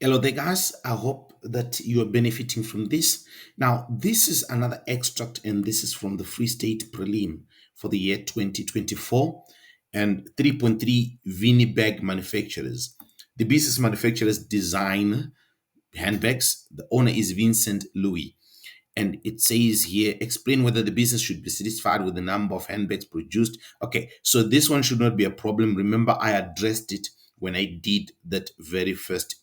Hello there, guys. I hope that you are benefiting from this. Now, this is another extract, and this is from the Free State Prelim for the year 2024 and 3.3 Vinny Bag Manufacturers. The business manufacturers design handbags. The owner is Vincent Louis. And it says here, explain whether the business should be satisfied with the number of handbags produced. Okay, so this one should not be a problem. Remember, I addressed it when I did that very first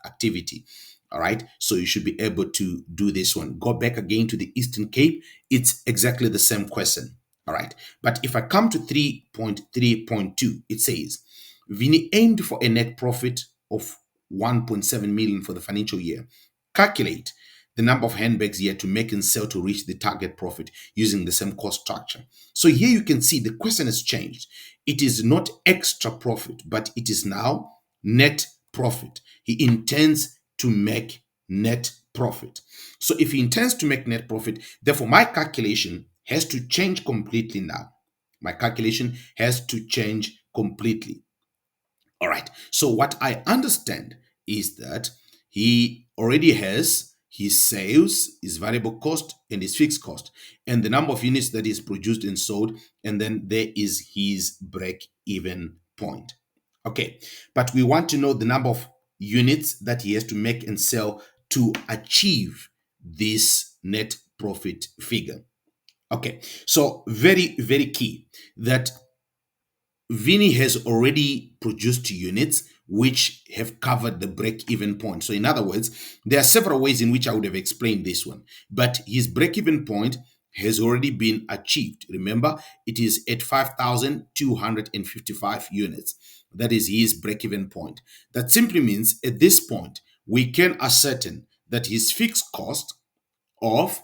activity. All right, so you should be able to do this one. Go back again to the Eastern Cape. It's exactly the same question. All right, but if I come to 3.3.2, it says, Vinny aimed for a net profit of 1.7 million for the financial year. Calculate the number of handbags he had to make and sell to reach the target profit using the same cost structure. So here you can see the question has changed. It is not extra profit, but it is now net profit. He intends to make net profit. So if he intends to make net profit, therefore my calculation has to change completely now. My calculation has to change completely. All right. So what I understand is that he already has his sales, his variable cost, and his fixed cost, and the number of units that is produced and sold, and then there is his break-even point. Okay, but we want to know the number of units that he has to make and sell to achieve this net profit figure. Okay, so very, very key that Vinny has already produced units which have covered the break-even point. So in other words, there are several ways in which I would have explained this one, but his break-even point has already been achieved. Remember, it is at 5,255 units. That is his break-even point. That simply means at this point, we can ascertain that his fixed cost of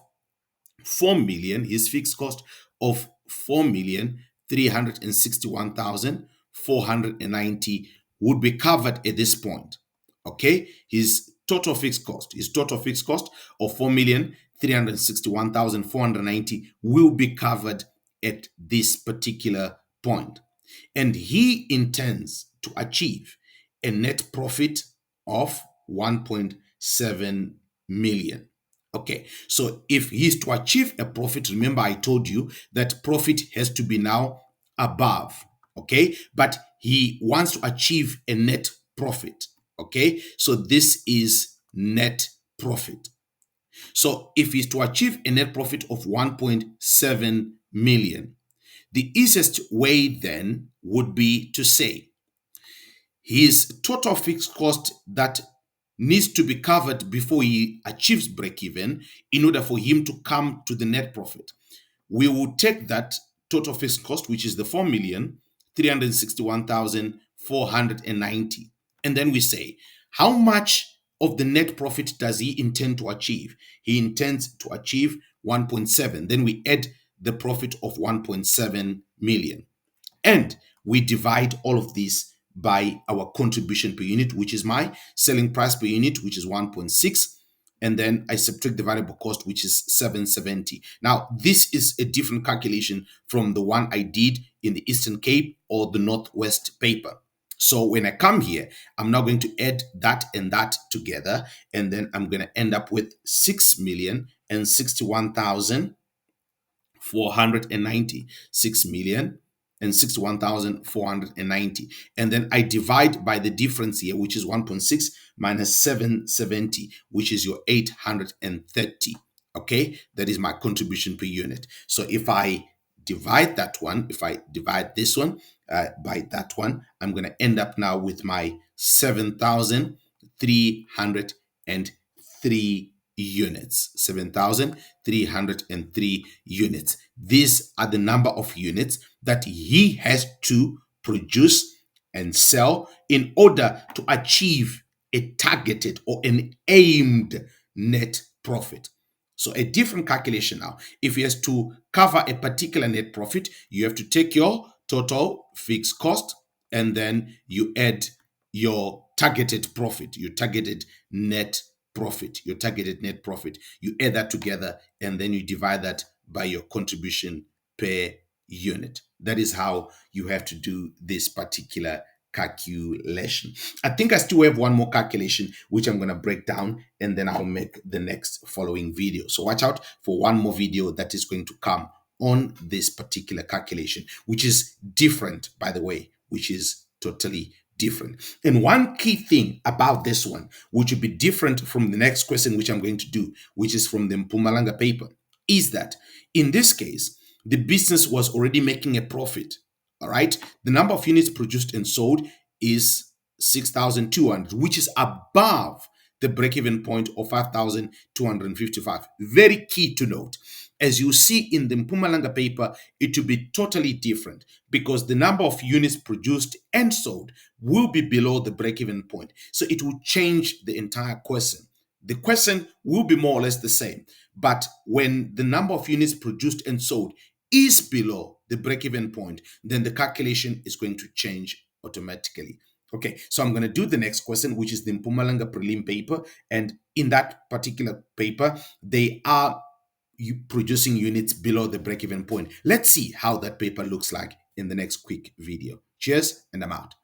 4 million, his fixed cost of 4,361,490 would be covered at this point. Okay, his total fixed cost of 4,361,490 will be covered at this particular point. And he intends to achieve a net profit of 1.7 million. Okay, so if he's to achieve a profit, remember I told you that profit has to be now above, okay? But he wants to achieve a net profit, okay? So this is net profit. So if he's to achieve a net profit of 1.7 million, the easiest way then would be to say his total fixed cost that needs to be covered before he achieves break even in order for him to come to the net profit. We will take that total fixed cost, which is the 4,361,490, and then we say, how much of the net profit does he intend to achieve? He intends to achieve 1.7. Then we add the profit of 1.7 million. And we divide all of this by our contribution per unit, which is my selling price per unit, which is 1.6. And then I subtract the variable cost, which is 770. Now, this is a different calculation from the one I did in the Eastern Cape or the Northwest paper. So when I come here, I'm now going to add that and that together, and then I'm going to end up with 6,061,490. 6,061,490. And then I divide by the difference here, which is 1.6 minus 770, which is your 830. Okay, that is my contribution per unit. So if I divide this one by that one, I'm going to end up now with my 7,303 units. 7,303 units. These are the number of units that he has to produce and sell in order to achieve a targeted or an aimed net profit. So a different calculation now. If he has to cover a particular net profit, you have to take your total fixed cost and then you add your targeted profit, your targeted net profit. You add that together and then you divide that by your contribution per unit. That is how you have to do this particular calculation. I think I still have one more calculation, which I'm going to break down, and then I'll make the next following video. So watch out for one more video that is going to come on this particular calculation, which is different, by the way, which is totally different. And one key thing about this one, which will be different from the next question, which I'm going to do, which is from the Mpumalanga paper, is that in this case, the business was already making a profit. All right. The number of units produced and sold is 6,200, which is above the break-even point of 5,255. Very key to note. As you see in the Mpumalanga paper, it will be totally different because the number of units produced and sold will be below the break-even point. So it will change the entire question. The question will be more or less the same, but when the number of units produced and sold is below the break-even point, then the calculation is going to change automatically. Okay, so I'm going to do the next question, which is the Mpumalanga prelim paper. And in that particular paper, they are producing units below the break-even point. Let's see how that paper looks like in the next quick video. Cheers, and I'm out.